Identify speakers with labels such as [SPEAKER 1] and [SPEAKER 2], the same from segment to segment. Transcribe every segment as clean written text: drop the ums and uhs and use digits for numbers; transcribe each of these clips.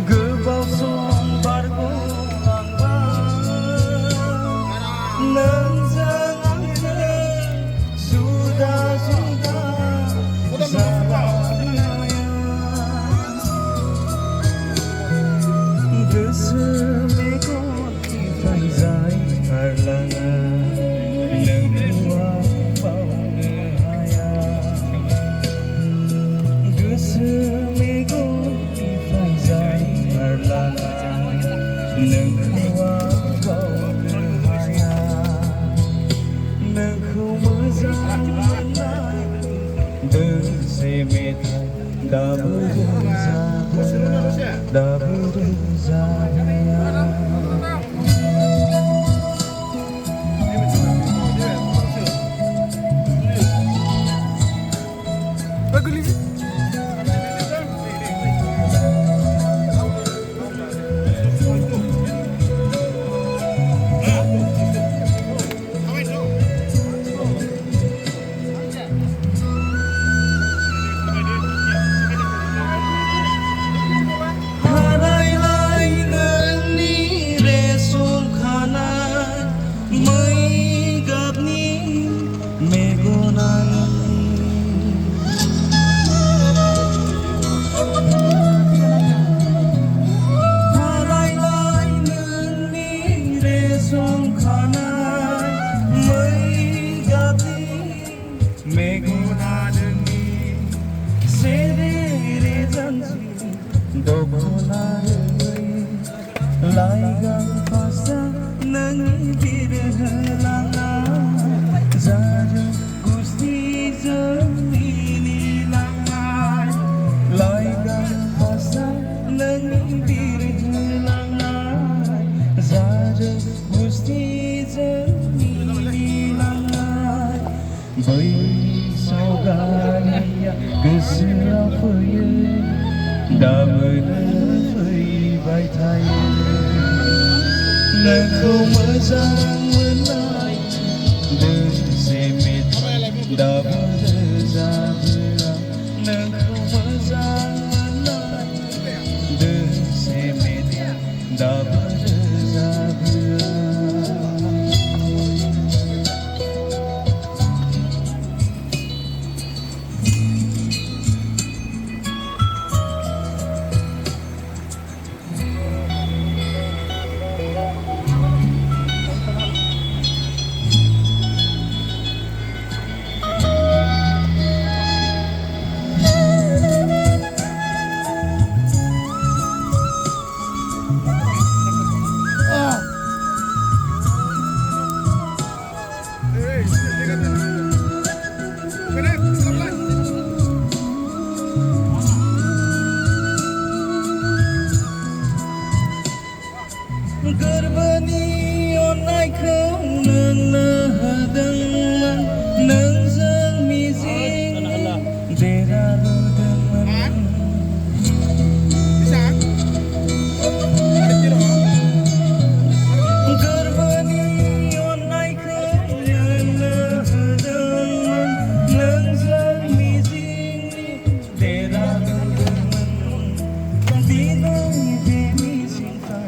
[SPEAKER 1] गोबाव सम बारग'लांबाय नोंजों आंजों जुदा जुदा जालांनाया गोसो मेगननिफ्राय जाय खारलाङा नोंखौ आं बावनो हाया गोसो मेगननिफ्राय जाय खारलाङा नोंखौ आं बावनो हाया नोंखौ मोजां मोननाय दोंसे मेथाइ दाबो रोजाबोआ दाबो रोजाबोआ लाइगां फासा नोंनि बिरहोलांनाय जादों गुस्थिजों मिनिलांनाय लाइगां फासा नोंनि बिरहोलांनाय जादों गुस्थिजों मिनिलांनाय बै सावगारिया गोसोआव फैयो दाबोनो फैबाय थायो नोंखौ मोजां मोननाय दोंसे मेथाइ दाबो रोजाबोआ नोंखौ मोजां मोननाय दोंसे मेथाइ दाबो रोजाबोआ गोरबोनि अननायखौ नोंनो होदोंमोन नोंजों मिजिं बेरा लुदोंमोन गोरबोनि अननायखौ नोंनो होदोंमोन नोंजों मिजिं बेरा लुदोंमोन दिनै बे मिजिंफ्रा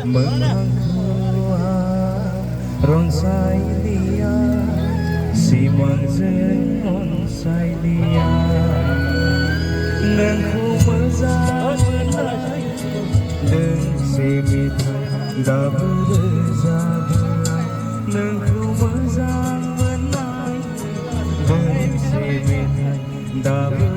[SPEAKER 1] Nwngkhwo ronsailia si mwjang ronsailia नोंखौ मोजां मोननाय दोंसे मेथाइ दाबो रोजाबो नोंखौ मोजां मोननाय दोंसे मेथाइ दाबो